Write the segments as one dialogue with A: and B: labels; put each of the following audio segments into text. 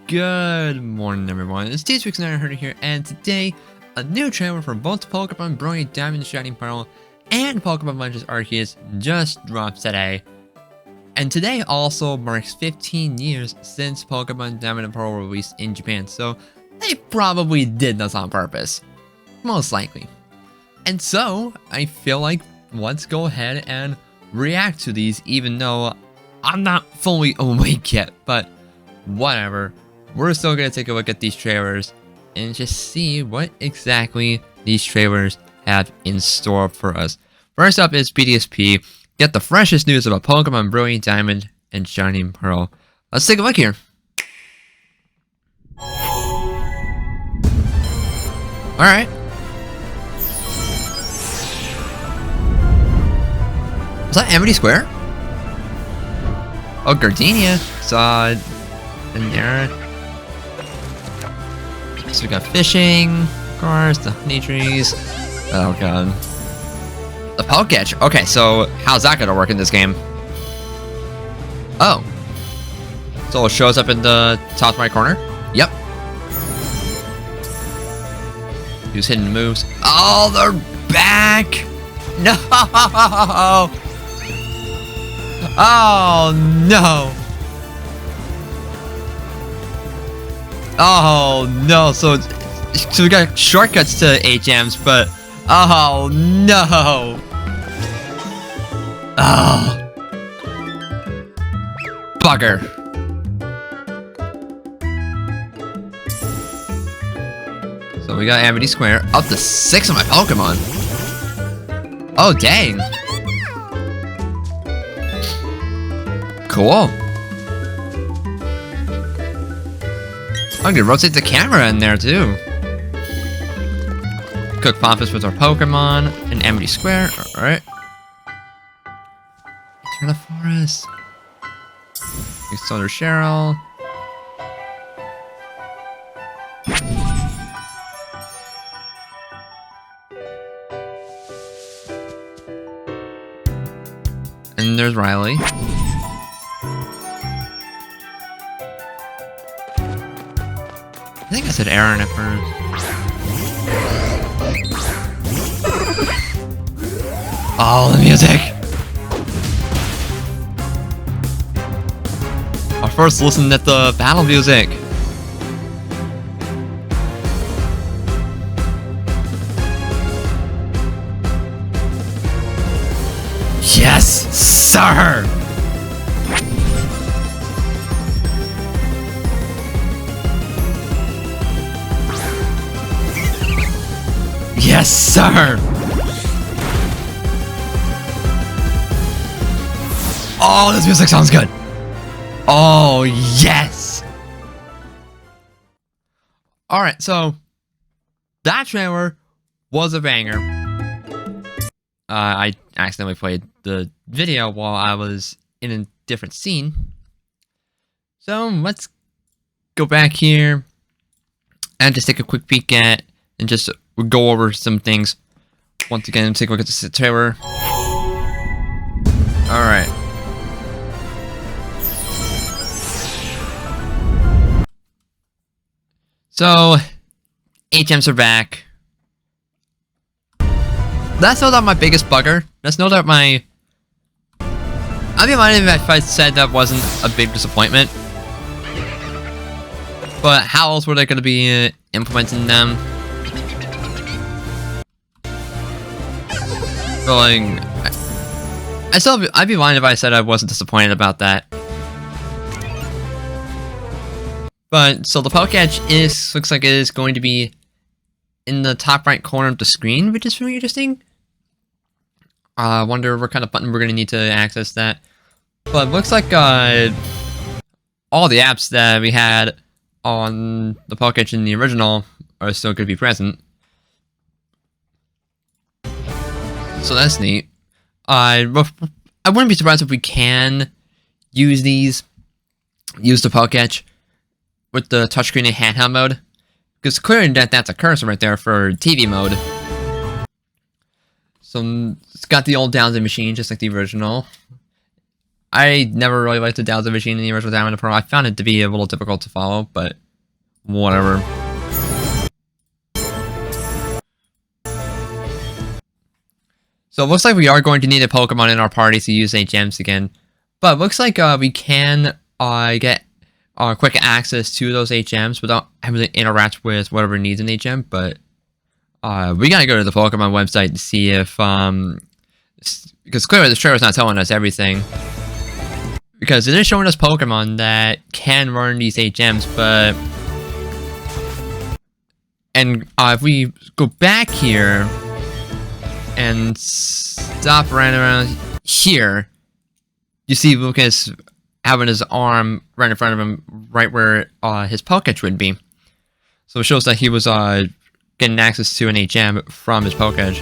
A: Good morning, everyone. It's this week's Herder here, and today, a new trailer for both Pokémon Diamond and Pearl and Pokémon Legends Arceus just dropped today. And today also marks 15 years since Pokémon Diamond and Pearl released in Japan, so they probably did this on purpose. Most likely. And so, I feel like let's go ahead and react to these, even though I'm not fully awake yet, but whatever. We're still going to take a look at these trailers and just see what exactly these trailers have in store for us. First up is BDSP. Get the freshest news about Pokemon Brilliant Diamond and Shining Pearl. Let's take a look here. Alright. Was that Amity Square? Oh, Gardenia. Saw it in there. So we got fishing, of course, the honey trees. Oh god. The Pokétch. Okay, so how's that gonna work in this game? Oh. So it shows up in the top right corner? Yep. Use hidden moves. Oh, they're back! No! Oh no! Oh no! So we got shortcuts to HMs, but oh no! Oh, bugger! So we got Amity Square, up to 6 of my Pokemon. Oh dang! Cool. I'm gonna rotate the camera in there too. Cook Pompous with our Pokemon in Amity Square. Alright. Turn the forest. Thunder Cheryl. And there's Riley. I think I said Aaron at first. Oh, the music! I first listened at the battle music. Yes, sir! Yes, sir! Oh, this music sounds good! Oh, yes! Alright, so that trailer was a banger. I accidentally played the video while I was in a different scene. So let's go back here and just take a quick peek at and just go over some things. Once again, take a look at the trailer. Alright. So, HMs are back. That's not my biggest bugger. That's not my... I'd be lying if I said that wasn't a big disappointment. But how else were they going to be implementing them? So, like, I'd be lying if I said I wasn't disappointed about that. But, so the Pokétch looks like it is going to be in the top right corner of the screen, which is really interesting. I wonder what kind of button we're going to need to access that. But it looks like all the apps that we had on the Pokétch in the original are still going to be present. So that's neat. I wouldn't be surprised if we can use the Pokétch with the touchscreen and handheld mode, because clearly that's a cursor right there for TV mode. So it's got the old download machine, just like the original. I never really liked the Delta Machine in the original Diamond and Pearl. I found it to be a little difficult to follow, but whatever. So it looks like we are going to need a Pokemon in our party to use 8 gems again. But it looks like we can get quick access to those 8 gems without having to interact with whatever needs an 8 gem. But we gotta go to the Pokemon website to see if... because clearly the trailer's not telling us everything. Because it is showing us Pokemon that can learn these 8 gems, but... And if we go back here... and stop right around here, you see Lucas having his arm right in front of him, right where his Pokédex would be. So it shows that he was getting access to an 8 gem from his Pokédex.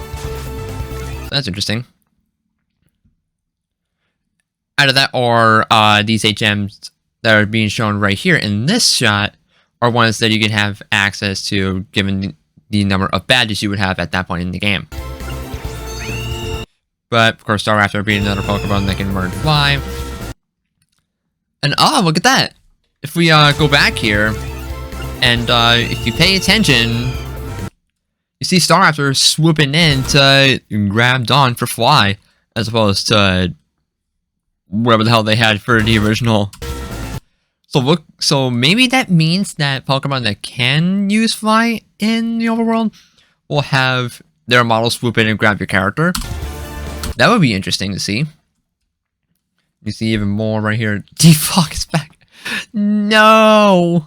A: So that's interesting. Out of that are these 8 gems that are being shown right here in this shot are ones that you can have access to given the number of badges you would have at that point in the game. But, of course, Staraptor being another Pokemon that can learn to fly. And, oh, look at that! If we go back here, and if you pay attention, you see Staraptor swooping in to grab Dawn for Fly, as opposed to whatever the hell they had for the original. So look, so maybe that means that Pokemon that can use Fly in the overworld will have their model swoop in and grab your character. That would be interesting to see. You see even more right here. Defog is back. No!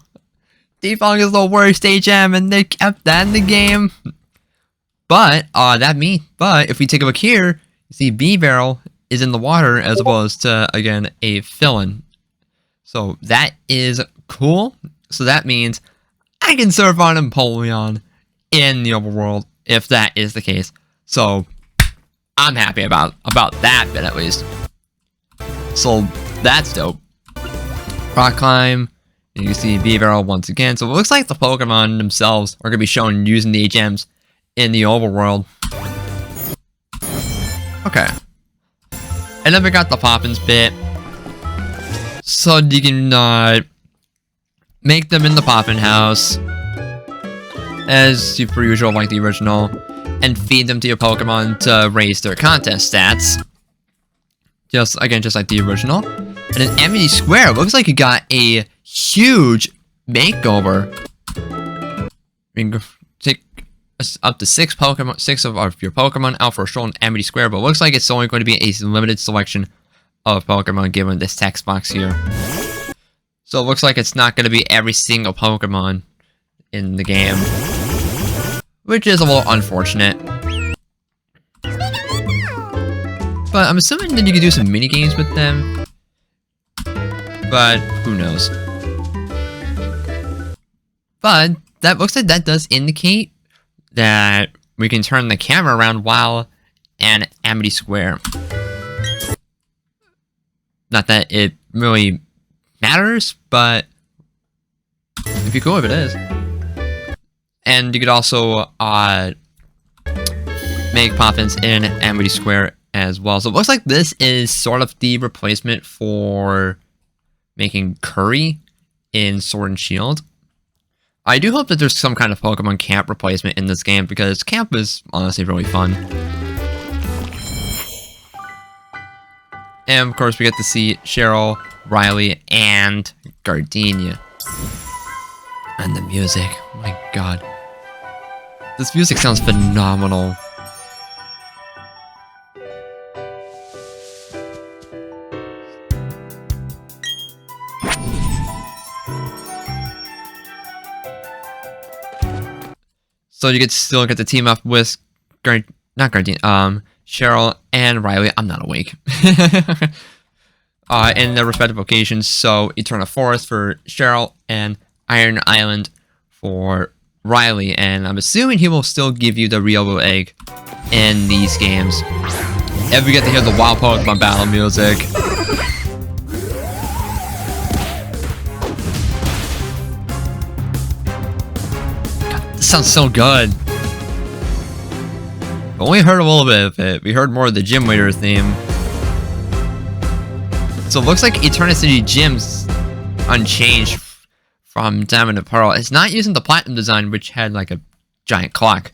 A: Defog is the worst HM and they kept that in the game. But, but if we take a look here, you see B-Barrel is in the water as opposed to, again, a fill-in. So that is cool. So that means I can surf on Empoleon in the overworld if that is the case. So I'm happy about that bit at least. So that's dope. Rock Climb. And you see B-Barrel once again. So it looks like the Pokemon themselves are going to be shown using the HMs in the overworld. Okay. And then we got the Poppins bit. So you can make them in the Poppin house. As per usual, like the original. And feed them to your Pokemon to raise their contest stats. Just like the original. And then Amity Square looks like you got a huge makeover. You can take up to 6 of your Pokemon out for a stroll in Amity Square, but it looks like it's only going to be a limited selection of Pokemon given this text box here. So it looks like it's not going to be every single Pokemon in the game, which is a little unfortunate. But I'm assuming that you can do some mini games with them. But who knows? But that looks like that does indicate that we can turn the camera around while in Amity Square. Not that it really matters, but it'd be cool if it is. And you could also make Poppins in Amity Square as well. So it looks like this is sort of the replacement for making Curry in Sword and Shield. I do hope that there's some kind of Pokemon Camp replacement in this game because Camp is honestly really fun. And of course we get to see Cheryl, Riley, and Gardenia. And the music, oh my god. This music sounds phenomenal. So you could still get to team up with Cheryl and Riley. I'm not awake. In their respective locations. So Eternal Forest for Cheryl and Iron Island for Riley. And I'm assuming he will still give you the Ryobo egg in these games. And we get to hear the Wild Pokemon battle music. Sounds so good. We only heard a little bit of it. We heard more of the Gym Leader theme. So it looks like Eternity Gym's unchanged from Diamond and Pearl. It's not using the Platinum design, which had like a giant clock.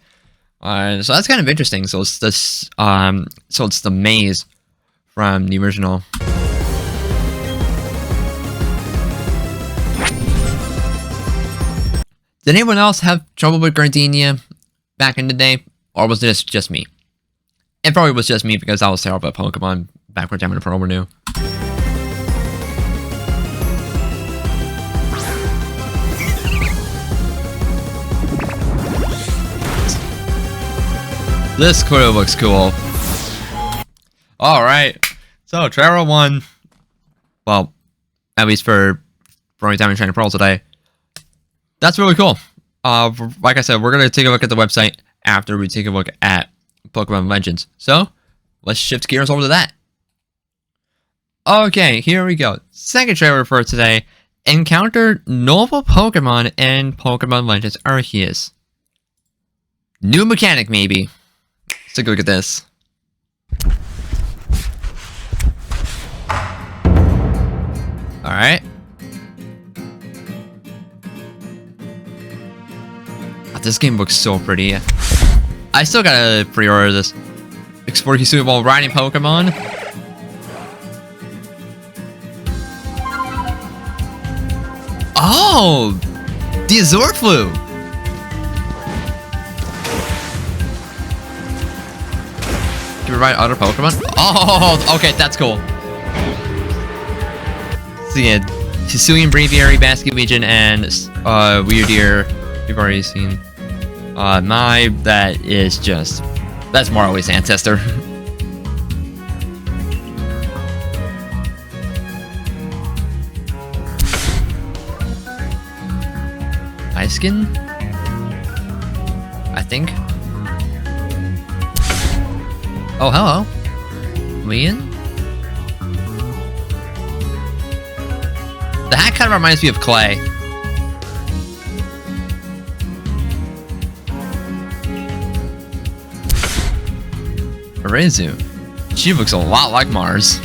A: So that's kind of interesting. So it's this, so it's the maze from the original. Did anyone else have trouble with Gardenia back in the day? Or was this just me? It probably was just me because I was terrible at Pokemon back when Diamond and Pearl were new. This clearly looks cool. Alright. So, Trevor won. Well, at least for Bronze Diamond and Pearl today. That's really cool. Like I said, we're going to take a look at the website after we take a look at Pokemon Legends. So, let's shift gears over to that. Okay, here we go. Second trailer for today. Encounter novel Pokemon in Pokemon Legends Arceus. New mechanic, maybe. Let's take a look at this. Alright. This game looks so pretty. I still gotta pre-order this. Explore Hisui while riding Pokemon. Oh! The Azorflu! Can we ride other Pokemon? Oh, okay, that's cool. So yeah, Hisuian Braviary, Basket Legion, and Weirdeer. We've already seen. That is just... That's more always Ancestor. Ice Skin? I think. Oh, hello. Leon? The hat kind of reminds me of Clay. Rezu. She looks a lot like Mars.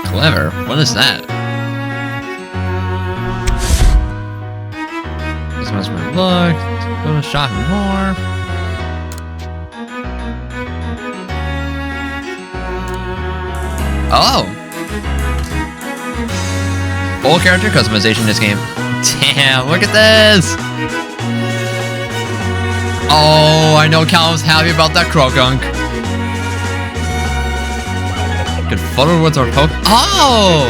A: Clever. What is that? This must be look. Go to shop more. Oh! Full character customization in this game. Damn, look at this! Oh, I know Callum's happy about that Croagunk. Good photo with our Poke. Oh!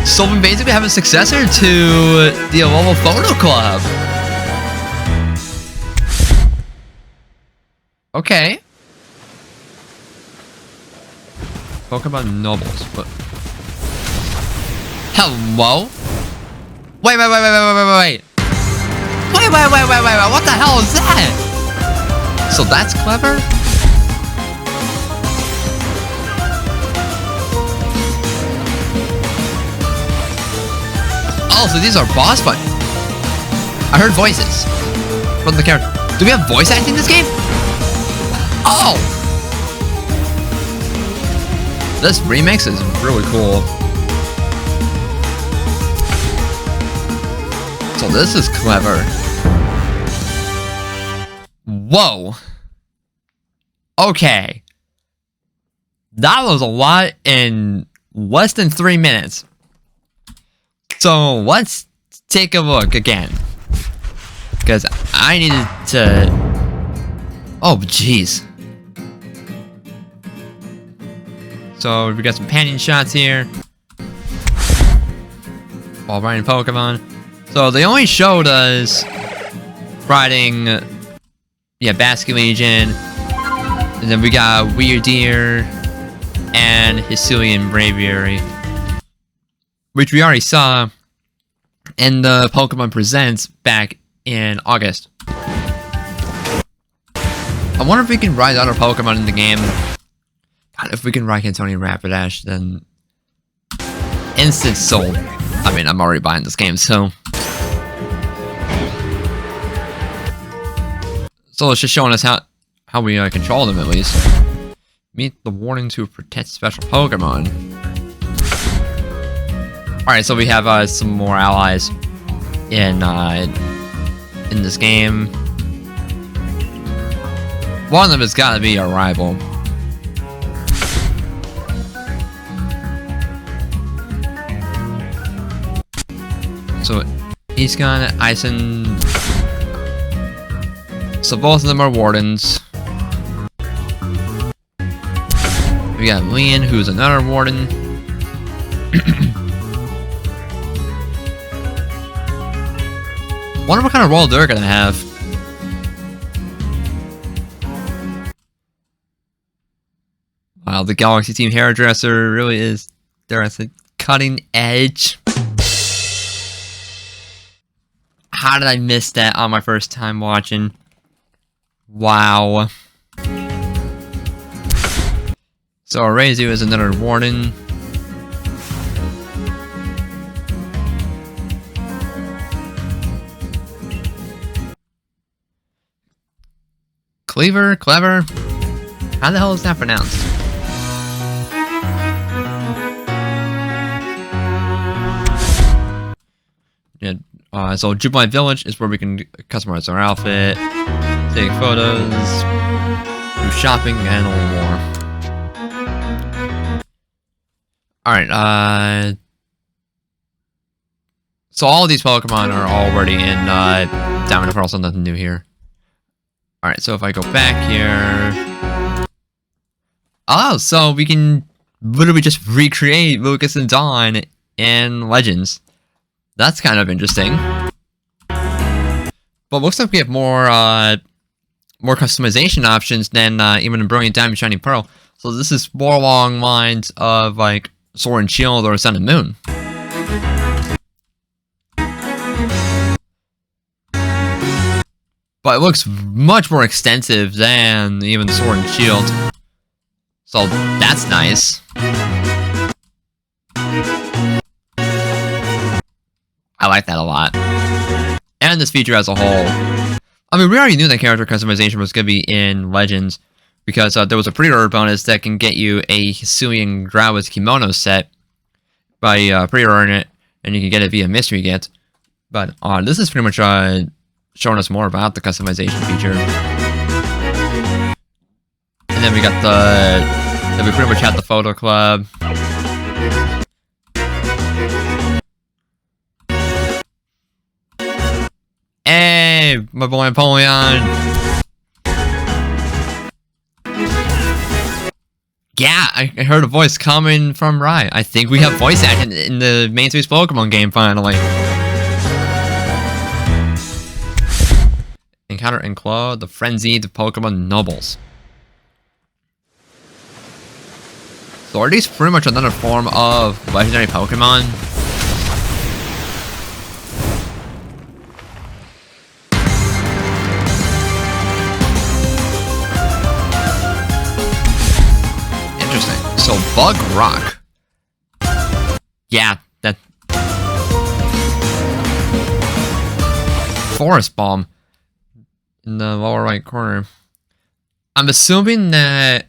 A: So we basically have a successor to the Alola Photo Club. Okay. Pokemon Nobles. What? Hello? Wait. Wait, what the hell is that? So that's clever? Oh, so these are boss fights. I heard voices from the character. Do we have voice acting in this game? Oh! This remix is really cool. So this is clever. Whoa. Okay. That was a lot in less than 3 minutes. So let's take a look again. Because I needed to... Oh, jeez. So we got some panning shots here. While riding Pokemon. So they only showed us riding, yeah, Basket Legion, and then we got Weirdeer and Hisuian Braviary, which we already saw in the Pokemon Presents back in August. I wonder if we can ride other Pokemon in the game. God, if we can ride Cantonian Rapidash, then instant sold. I mean, I'm already buying this game, so... So it's just showing us how we control them at least. Meet the warning to protect special Pokemon. Alright, so we have some more allies in this game. One of them has got to be our rival. So he's got Ison. So both of them are wardens. We got Leon, who's another warden. Wonder what kind of role they're gonna have. Wow, the Galaxy Team hairdresser really is there at the cutting edge. How did I miss that on my first time watching? Wow. So Arceus is another warden. Cleaver? Clever? How the hell is that pronounced? Yeah, so Jubilee Village is where we can customize our outfit, take photos, do shopping, and a little more. Alright, so all of these Pokemon are already in Diamond and Pearl, so nothing new here. Alright, so if I go back here... Oh, so we can literally just recreate Lucas and Dawn in Legends. That's kind of interesting. But looks like we have more customization options than even in Brilliant Diamond Shining Pearl. So this is more along lines of like Sword and Shield or Sun and Moon. But it looks much more extensive than even Sword and Shield. So that's nice. I like that a lot. And this feature as a whole. I mean, we already knew that character customization was going to be in Legends, because there was a pre-order bonus that can get you a Hisuian Growlithe kimono set by pre-ordering it, and you can get it via mystery get. But this is pretty much showing us more about the customization feature. And then we got then we pretty much had the photo club. Hey, my boy Napoleon. Yeah, I heard a voice coming from Rai. I think we have voice acting in the main series Pokemon game finally. Encounter and Claw, the frenzied Pokemon Nobles. So are these pretty much another form of legendary Pokemon? Interesting. So Bug Rock. Yeah, that... Forest Bomb. In the lower right corner. I'm assuming that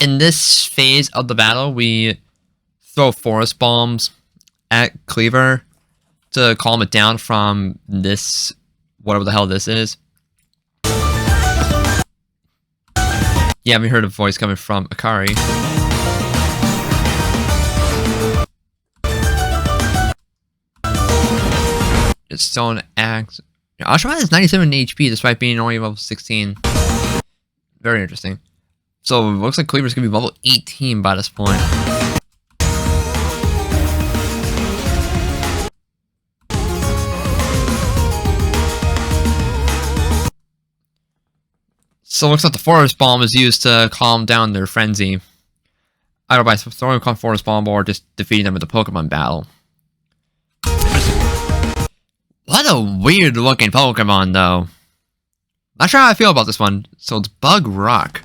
A: in this phase of the battle, we throw forest bombs at Cleaver to calm it down from this, whatever the hell this is. Yeah, we heard a voice coming from Akari. It's Stone Axe. Oshawott has 97 HP despite being only level 16. Very interesting. So it looks like Cleaver's gonna be level 18 by this point. So it looks like the Forest Bomb is used to calm down their frenzy. Either by throwing a Forest Bomb or just defeating them with the Pokemon battle. What a weird looking Pokemon though. Not sure how I feel about this one. So it's Bug Rock.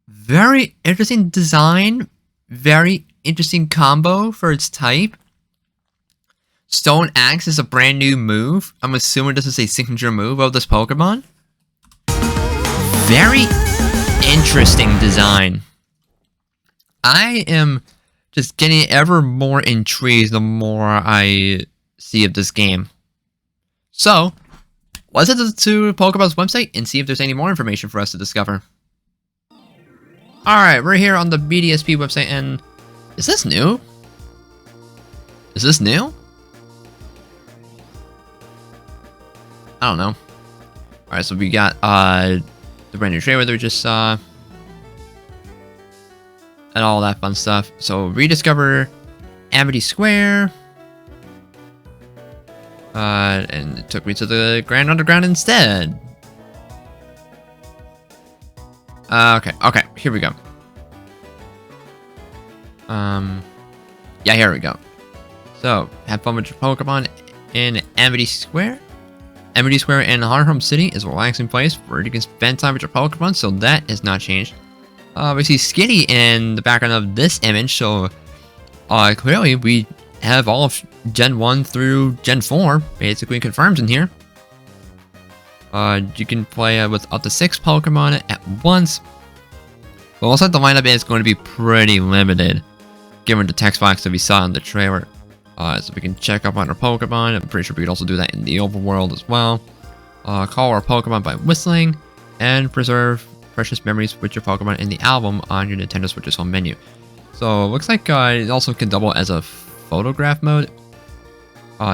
A: Very interesting design. Very interesting combo for its type. Stone Axe is a brand new move. I'm assuming this is a signature move of this Pokemon. Very interesting design. I am just getting ever more intrigued the more I see of this game. So, let's head to Pokemon's website and see if there's any more information for us to discover. Alright, we're here on the BDSP website, and is this new? Is this new? I don't know. Alright, so we got the brand new trailer that we just saw. And all that fun stuff. So, rediscover Amity Square. And it took me to the Grand Underground instead. Okay, here we go. Yeah, here we go. So, have fun with your Pokemon in Amity Square. Amity Square in Harham City is a relaxing place where you can spend time with your Pokemon, so that has not changed. We see Skitty in the background of this image, so clearly we have all of Gen 1 through Gen 4 basically confirmed in here. You can play with up to 6 Pokemon at once. But looks like the lineup is going to be pretty limited, given the text box that we saw in the trailer. So we can check up on our Pokemon. I'm pretty sure we could also do that in the overworld as well. Call our Pokemon by whistling, and preserve precious memories with your Pokemon in the album on your Nintendo Switch's home menu. So it looks like it also can double as a photograph mode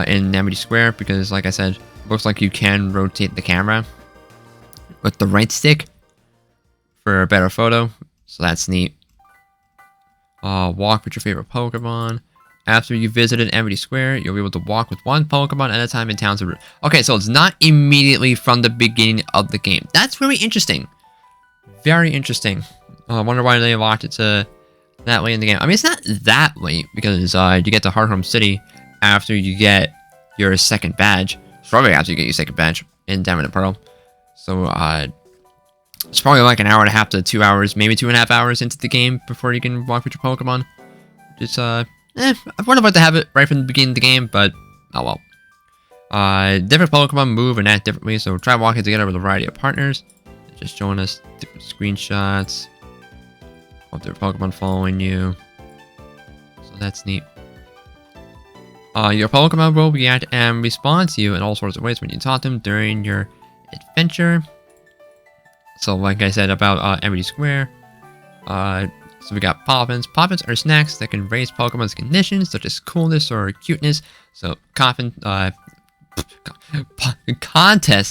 A: in Amity Square, because like I said, it looks like you can rotate the camera with the right stick for a better photo. So that's neat. Walk with your favorite Pokemon. After you visited Amity Square, you'll be able to walk with one Pokemon at a time in towns. Okay, so it's not immediately from the beginning of the game. That's really interesting. Very interesting. I wonder why they locked it to that late in the game. I mean, it's not that late, because you get to Hearthome City after you get your second badge. It's probably after you get your second badge in Diamond and Pearl. So, it's probably like an hour and a half to 2 hours, maybe 2.5 hours into the game before you can walk with your Pokemon. Just, I would have liked to have it right from the beginning of the game, but oh well. Different Pokemon move and act differently, so try walking together with a variety of partners. Just showing us different screenshots of their Pokemon following you. So that's neat. Your Pokemon will react and respond to you in all sorts of ways when you talk to them during your adventure. So like I said about Amity Square, so we got Poppins. Poppins are snacks that can raise Pokemon's conditions, such as coolness or cuteness. So contest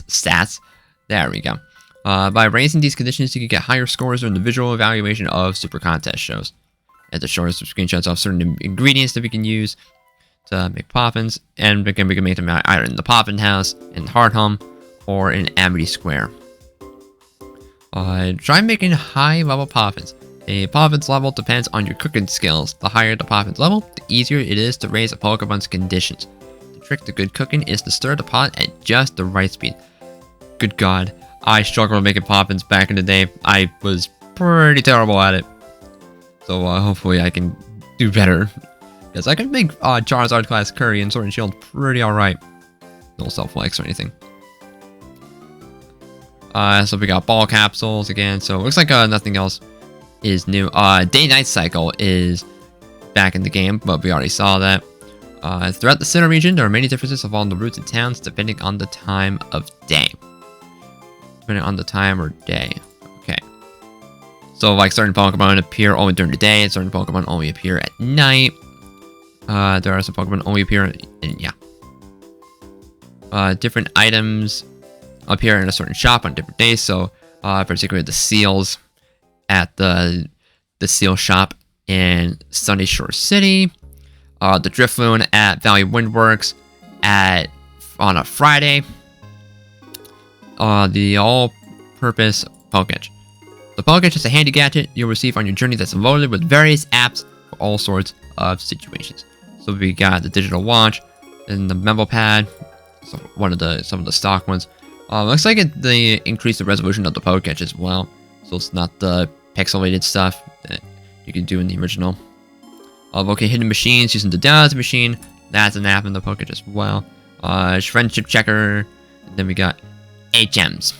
A: stats. There we go. By raising these conditions, you can get higher scores on the visual evaluation of Super Contest shows. And to show us some screenshots of certain ingredients that we can use to make Poppins. And again, we can make them either in the Poppin House, in Hearthome, or in Amity Square. Try making high-level Poppins. A Poppin's level depends on your cooking skills. The higher the Poppin's level, the easier it is to raise a Pokemon's conditions. The trick to good cooking is to stir the pot at just the right speed. Good God, I struggled with making Poppins back in the day. I was pretty terrible at it. So hopefully I can do better. Because I can make Charizard class Curry and Sword and Shield pretty alright. No self-flex or anything. So we got ball capsules again. So it looks like nothing else is new. Day-night cycle is back in the game, but we already saw that. Throughout the center region, there are many differences along the routes and towns depending on the time of day. Depending on the time or day. Okay. So like certain Pokemon appear only during the day, and certain Pokemon only appear at night. There are some Pokemon only appear in, yeah. Different items appear in a certain shop on different days. So particularly the seals at the seal shop in Sunny Shore City. The Drifloon at Valley Windworks on a Friday. The all-purpose Poketch. The Poketch is a handy gadget you'll receive on your journey that's loaded with various apps for all sorts of situations. So we got the digital watch and the memo pad. So some of the stock ones. Looks like they increased the resolution of the Poketch as well. So it's not the pixelated stuff that you can do in the original. Locate hidden machines using the Dow's machine. That's an app in the Pokédex as well. Friendship checker. And then we got HMs.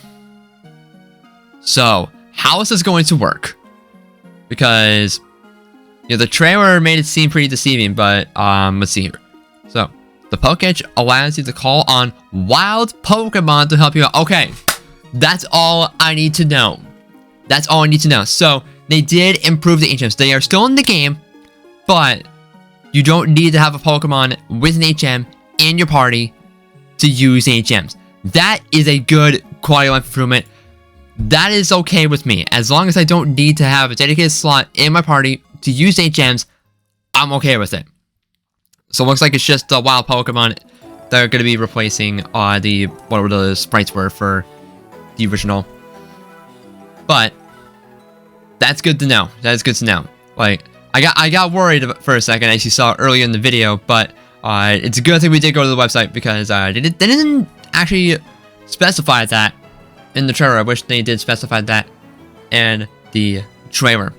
A: So, how is this going to work? Because, you know, the trailer made it seem pretty deceiving, but, let's see here. So, the Pokédex allows you to call on wild Pokemon to help you out. Okay, that's all I need to know. That's all I need to know. So, they did improve the HMs. They are still in the game, but you don't need to have a Pokemon with an HM in your party to use HMs. That is a good quality of life improvement. That is okay with me. As long as I don't need to have a dedicated slot in my party to use HMs, I'm okay with it. So it looks like it's just the wild Pokemon that are going to be replacing whatever the sprites were for the original. But that's good to know. That is good to know. Like, I got worried for a second, as you saw earlier in the video, but it's a good thing we did go to the website, because they didn't actually specify that in the trailer. I wish they did specify that in the trailer.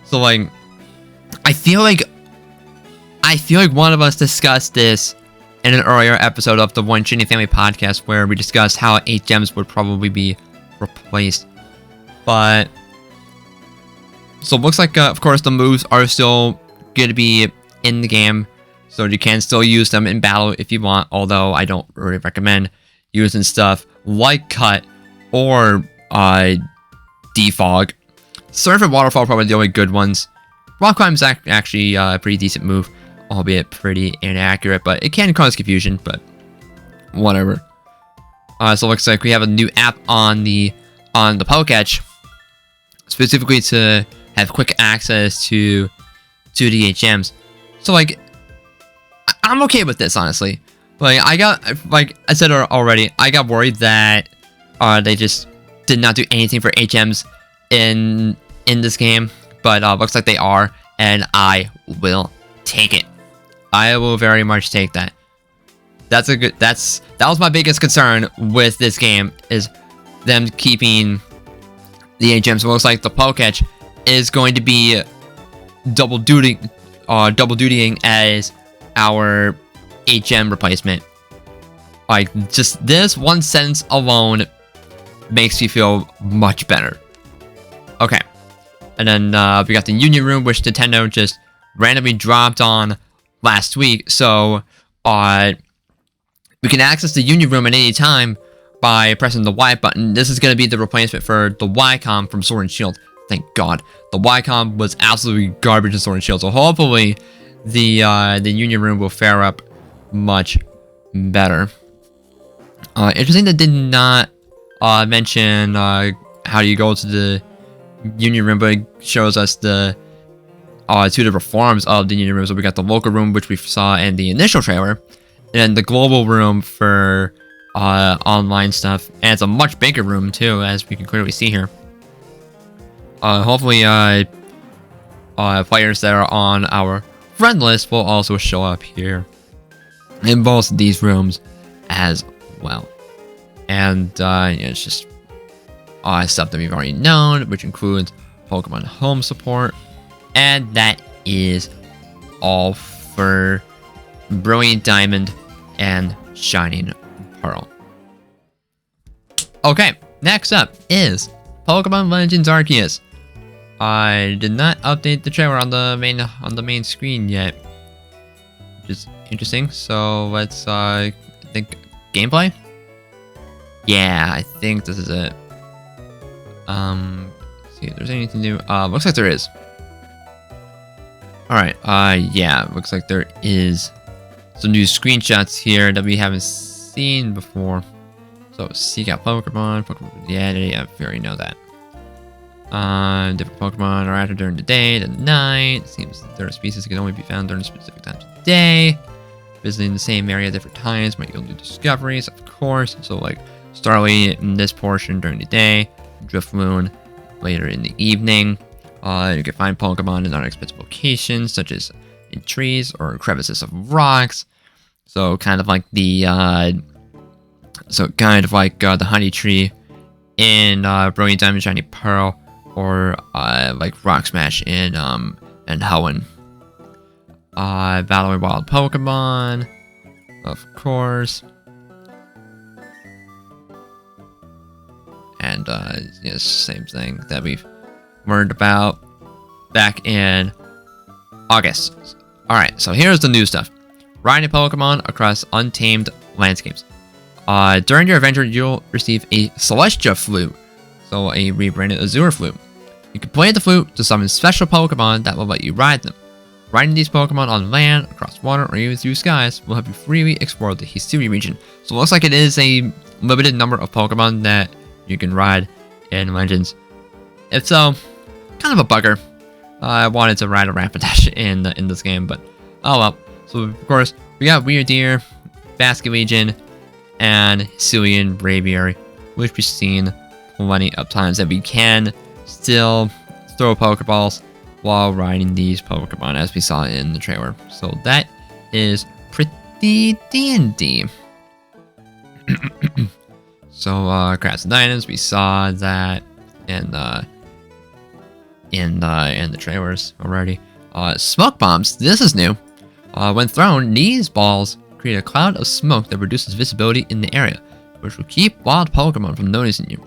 A: So, like, I feel like one of us discussed this in an earlier episode of the One Shiny Family podcast, where we discussed how HMs would probably be replaced. But so it looks like, of course, the moves are still going to be in the game, so you can still use them in battle if you want, although I don't really recommend using stuff like Cut or Defog. Surf and Waterfall are probably the only good ones. Rock Climb is actually a pretty decent move, albeit pretty inaccurate, but it can cause confusion, but whatever. So it looks like we have a new app on the Pokédex, specifically to have quick access to the HMs. So, like, I'm okay with this, honestly. Like I said already, I got worried that they just did not do anything for HMs in this game, but looks like they are, and I will take it. I will very much take that. That was my biggest concern with this game, is them keeping the HMs. It looks like the Pokédex is going to be double dutying as our HM replacement. Like, just this one sentence alone makes me feel much better. Okay, and then we got the Union Room, which Nintendo just randomly dropped on last week. So we can access the Union Room at any time by pressing the Y button. This is going to be the replacement for the Y-Com from Sword and Shield. Thank God. The Y-Com was absolutely garbage in Sword and Shield, so hopefully the Union Room will fare up much better. Interesting that did not mention how you go to the Union Room, but it shows us the two different forms of the Union Room. So we got the local room, which we saw in the initial trailer, and the global room for online stuff. And it's a much bigger room too, as we can clearly see here. Hopefully players that are on our friend list will also show up here in both of these rooms as well. And yeah, it's just stuff that we've already known, which includes Pokemon Home support. And that is all for Brilliant Diamond and Shining Pearl. Okay, next up is Pokemon Legends Arceus. I did not update the trailer on the main screen yet, which is interesting. So let's I think gameplay. Yeah, I think this is it. See if there's anything new. Looks like there is. Alright, yeah, looks like there is some new screenshots here that we haven't seen before. So, seek out Pokemon, yeah, we already know that. Different Pokemon are active during the day, the night. Seems that their species can only be found during specific times of the day. Visiting the same area at different times might yield new discoveries, of course. So, like, Starly in this portion during the day, Driftloon later in the evening. You can find Pokemon in unexpected locations, such as in trees or crevices of rocks. So kind of like the honey tree in Brilliant Diamond Shiny Pearl, or like Rock Smash in Hoenn. Battling wild Pokemon. of course. And yes, same thing that we've learned about back in August. Alright, so here's the new stuff. Riding Pokemon across untamed landscapes. During your adventure, you'll receive a Celestia flute, so a rebranded Azure flute. You can play the flute to summon special Pokemon that will let you ride them. Riding these Pokemon on land, across water, or even through skies will help you freely explore the Hisui region. So it looks like it is a limited number of Pokemon that you can ride in Legends. If so, kind of a bugger. I wanted to ride a Rapidash in this game, but oh well. So of course, we got Weirdeer, Basculegion, and Hisuian Braviary, which we've seen plenty of times that we can still throw Pokeballs while riding these Pokemon, as we saw in the trailer. So that is pretty dandy. So Crafts and Items, we saw that in the trailers already. Smoke bombs, this is new. When thrown, these balls create a cloud of smoke that reduces visibility in the area, which will keep wild Pokemon from noticing you.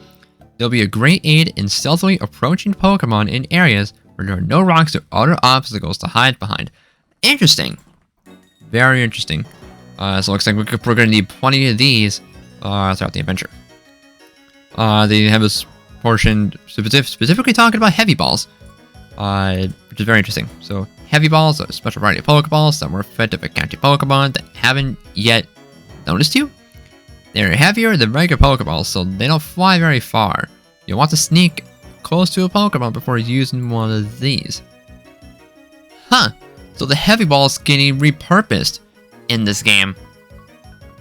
A: They'll be a great aid in stealthily approaching Pokemon in areas where there are no rocks or other obstacles to hide behind. Interesting. Very interesting. So it looks like we're going to need plenty of these throughout the adventure. They have this portion specifically talking about heavy balls, which is very interesting. So heavy balls are a special variety of Pokeballs that are more effective at catching Pokemon that haven't yet noticed you. They're heavier than regular Pokeballs, so they don't fly very far. You'll want to sneak close to a Pokemon before using one of these. Huh, so the heavy ball is getting repurposed in this game.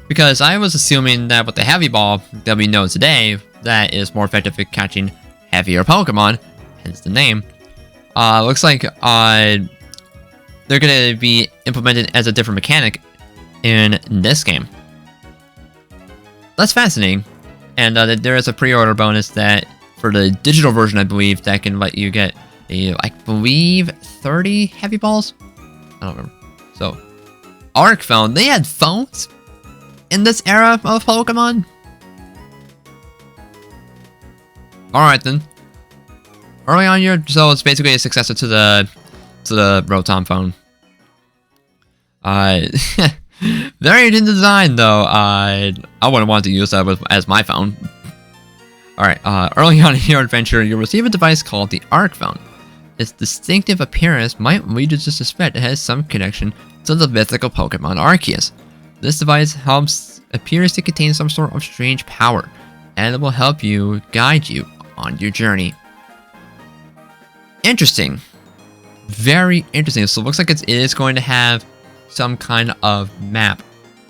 A: Because I was assuming that with the heavy ball that we know today, that is more effective at catching heavier Pokemon, hence the name. Looks like they're going to be implemented as a different mechanic in this game. That's fascinating. And there is a pre-order bonus that for the digital version, I believe, that can let you get I believe 30 heavy balls. I don't remember. So Arc phone, they had phones in this era of Pokemon. Alright then. Early on here, so it's basically a successor to the Rotom phone. Very interesting design though. I wouldn't want to use that as my phone. Alright, early on in your adventure, you'll receive a device called the Arc phone. Its distinctive appearance might lead you to suspect it has some connection to the mythical Pokemon Arceus. This device appears to contain some sort of strange power, and it will help you guide you on your journey. Interesting. Very interesting. So it looks like it is going to have some kind of map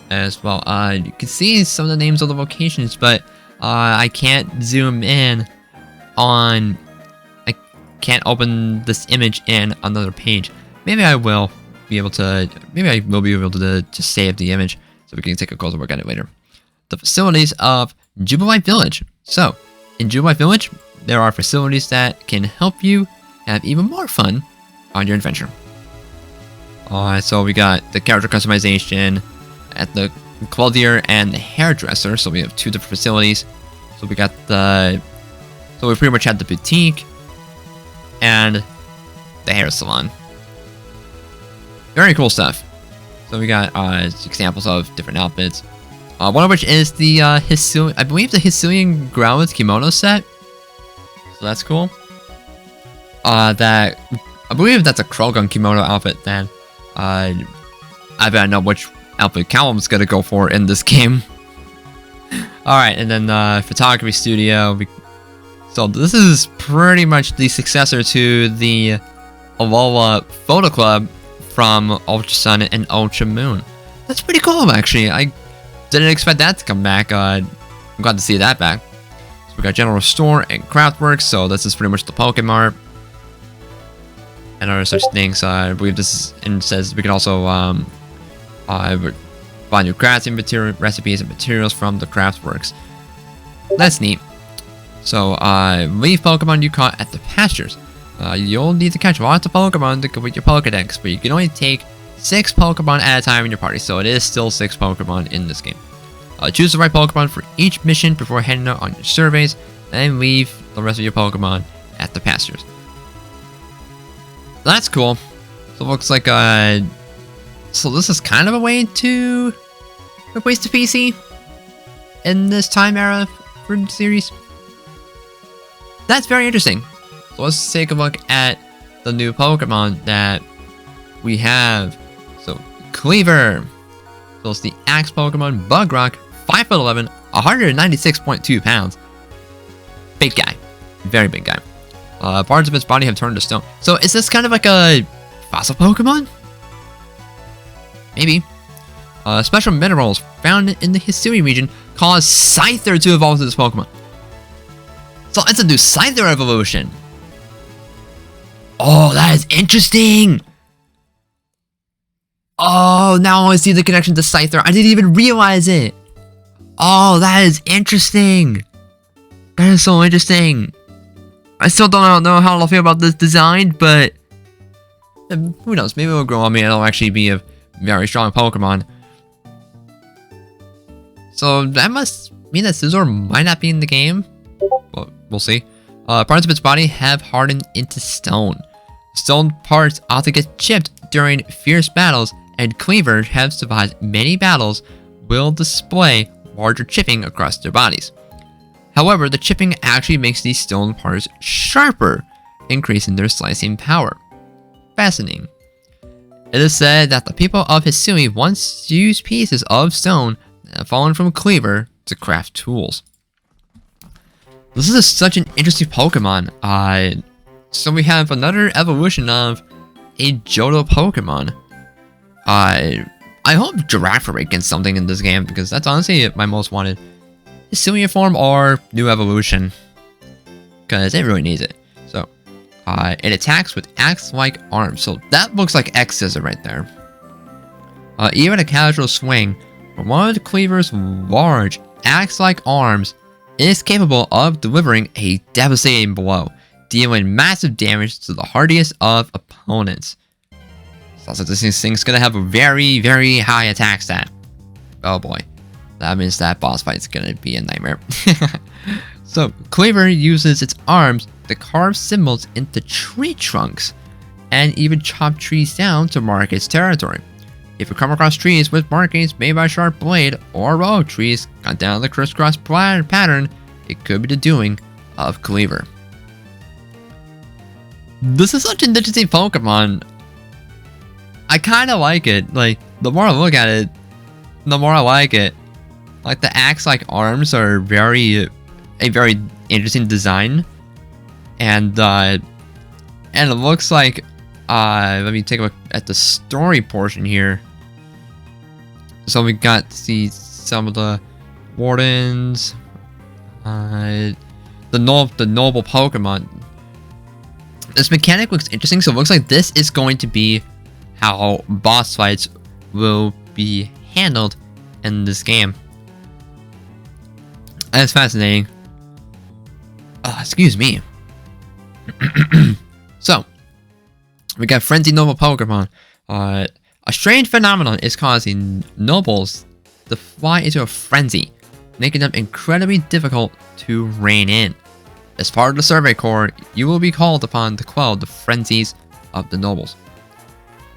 A: as well. You can see some of the names of the locations, but I can't zoom in on... I can't open this image in another page. Maybe I will be able to... Maybe I will be able to save the image so we can take a closer look at it later. The facilities of Jubilife Village. So, in Jubilife Village, there are facilities that can help you have even more fun on your adventure. So we got the character customization at the clothier and the hairdresser. So we have two different facilities. So we got the... So we pretty much had the boutique and the hair salon. Very cool stuff. So we got examples of different outfits. One of which is the Hisuian... I believe the Hisuian Growlithe kimono set. So that's cool. I believe that's a Krogan kimono outfit then. I better know which outfit Callum's gonna go for in this game. Alright, and then photography studio. So this is pretty much the successor to the Alola Photo Club from Ultra Sun and Ultra Moon. That's pretty cool, actually. I didn't expect that to come back. I'm glad to see that back. So we got General Store and Craftworks. So this is pretty much the Pokemart and other such things. I believe this is, and it says we can also find new crafting recipes and materials from the Craftworks. That's neat. So leave Pokemon you caught at the pastures. You'll need to catch lots of Pokemon to complete your Pokedex, but you can only take 6 Pokemon at a time in your party, so it is still 6 Pokemon in this game. Choose the right Pokemon for each mission before heading out on your surveys, and leave the rest of your Pokemon at the pastures. That's cool. So it looks like so this is kind of a way to replace the PC in this time era for the series. That's very interesting. So let's take a look at the new Pokemon that we have. So Cleaver. So it's the Axe Pokemon, Bug Rock, 5'11", 196.2 pounds. Big guy. Very big guy. Parts of its body have turned to stone. So is this kind of like a fossil Pokemon? Maybe. Special minerals found in the Hisui region cause Scyther to evolve to this Pokemon. So it's a new Scyther evolution. Oh, that is interesting. Oh, now I see the connection to Scyther. I didn't even realize it. Oh, that is interesting. That is so interesting. I still don't know how I'll feel about this design, but who knows? Maybe it'll grow on me and it'll actually be a very strong Pokemon. So that must mean that Scizor might not be in the game. Well, we'll see. Parts of its body have hardened into stone. Stone parts often get chipped during fierce battles, and Cleaver have survived many battles will display larger chipping across their bodies. However, the chipping actually makes these stone parts sharper, increasing their slicing power. Fascinating. It is said that the people of Hisui once used pieces of stone that have fallen from Cleaver to craft tools. This is such an interesting Pokemon. So we have another evolution of a Johto Pokemon. I hope Girafarig gets something in this game, because that's honestly my most wanted. Hisui form or new evolution, because it really needs it. So, it attacks with axe-like arms. So that looks like X-Scissor right there. Even a casual swing from one of the Cleaver's large axe-like arms is capable of delivering a devastating blow, dealing massive damage to the hardiest of opponents. Sounds like this thing's gonna have a very, very high attack stat. Oh boy. That means that boss fight's gonna be a nightmare. So, Cleaver uses its arms to carve symbols into tree trunks, and even chop trees down to mark its territory. If you come across trees with markings made by a sharp blade, or a row of trees cut down the crisscross pattern, it could be the doing of Cleaver. This is such an interesting Pokemon. I kinda like it. Like, the more I look at it, the more I like it. Like, the axe-like arms are a very interesting design. And it looks like, let me take a look at the story portion here. So we got to see some of the wardens, the noble Pokemon. This mechanic looks interesting, so it looks like this is going to be how boss fights will be handled in this game. That's fascinating. Excuse me. So, we got Frenzy Noble Pokemon. A strange phenomenon is causing nobles to fly into a frenzy, making them incredibly difficult to rein in. As part of the Survey Corps, you will be called upon to quell the frenzies of the nobles.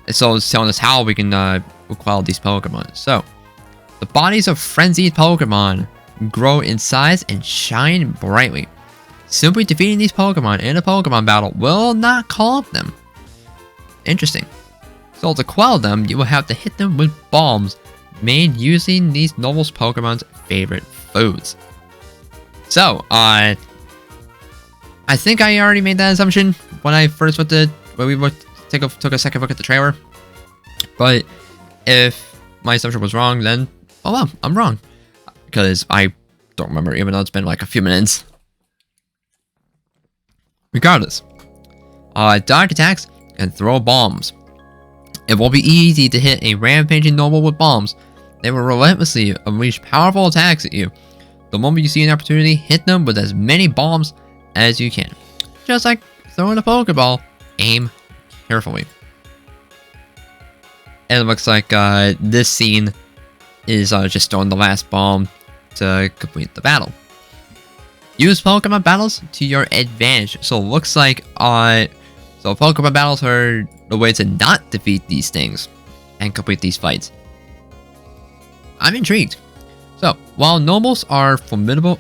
A: And so it's telling us how we can quell these Pokemon. So, the bodies of frenzied Pokemon grow in size and shine brightly. Simply defeating these Pokemon in a Pokemon battle will not calm them. Interesting. So to quell them, you will have to hit them with bombs made using these nobles Pokemon's favorite foods. So, I think I already made that assumption when I first took a second look at the trailer. But if my assumption was wrong, then oh well, I'm wrong, because I don't remember, even though it's been like a few minutes. Regardless, dodge attacks and throw bombs. It won't be easy to hit a rampaging noble with bombs. They will relentlessly unleash powerful attacks at you. The moment you see an opportunity, hit them with as many bombs as you can. Just like throwing a Pokeball, aim carefully. And it looks like this scene is just throwing the last bomb to complete the battle. Use Pokemon battles to your advantage. So it looks like so Pokemon battles are the way to not defeat these things and complete these fights. I'm intrigued. So while nobles are formidable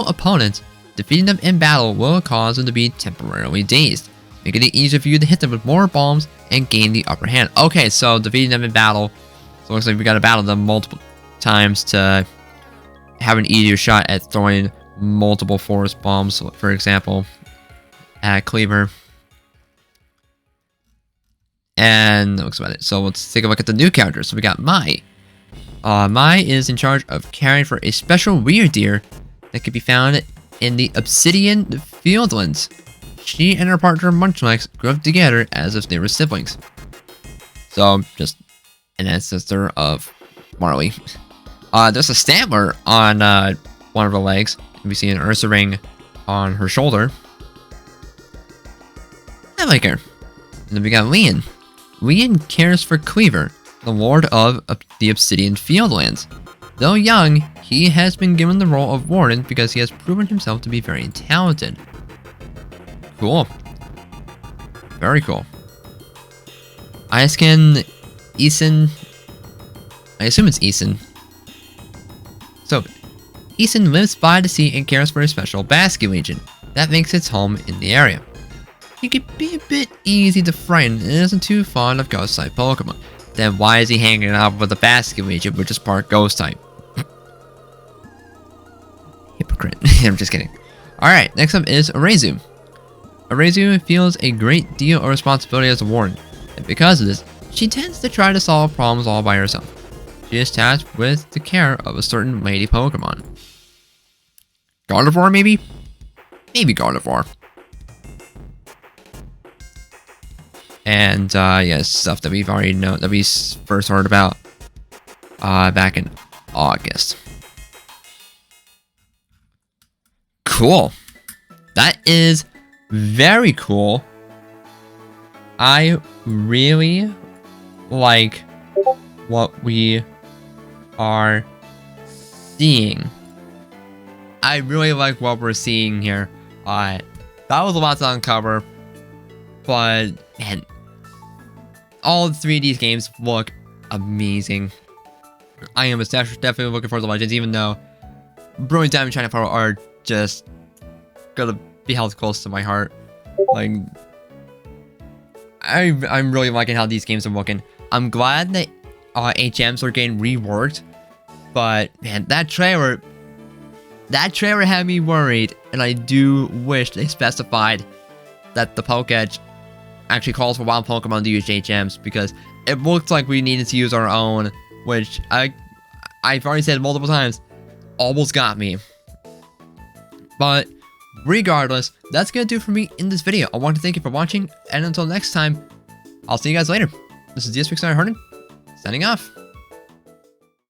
A: opponents, defeating them in battle will cause them to be temporarily dazed, making it easier for you to hit them with more bombs and gain the upper hand. Okay, so defeating them in battle, so it looks like we gotta battle them multiple times to have an easier shot at throwing multiple force bombs, for example, at Cleaver. And that looks about it. So let's take a look at the new characters. So we got Mai. Mai is in charge of caring for a special weird deer that can be found in the Obsidian Fieldlands. She and her partner Munchlax grew up together as if they were siblings. So, just an ancestor of Marley. There's a Stantler on one of her legs. We see an Ursa ring on her shoulder. I like her. And then we got Leon. Leon cares for Cleaver, the Lord of the Obsidian Fieldlands. Though young, he has been given the role of Warden because he has proven himself to be very talented. Cool. Very cool. Eisen. I assume it's Eisen. So, Eisen lives by the sea and cares for a special basket legion that makes its home in the area. He can be a bit easy to frighten and isn't too fond of ghost type Pokemon. Then why is he hanging out with a basket legion which is part ghost type? Hypocrite. I'm just kidding. Alright, next up is Arceus. Arceus feels a great deal of responsibility as a warden, and because of this, she tends to try to solve problems all by herself. She is tasked with the care of a certain lady Pokemon. Gardevoir, maybe? Maybe Gardevoir. And, yeah, stuff that we've already known, that we first heard about, back in August. Cool. That is very cool. I really like what we are seeing. I really like what we're seeing here. That was a lot to uncover, but man, all three of these games look amazing. I am definitely looking forward to Legends, even though Brilliant Diamond and Pearl are just gonna be held close to my heart. Like, I'm really liking how these games are looking. I'm glad that HMs are getting reworked, but man, that trailer had me worried, and I do wish they specified that the Pokédex actually calls for wild Pokemon to use HMs, because it looks like we needed to use our own, which I've already said multiple times, almost got me. But regardless, that's gonna do it for me in this video. I want to thank you for watching, and until next time, I'll see you guys later. This is BDSP signing off.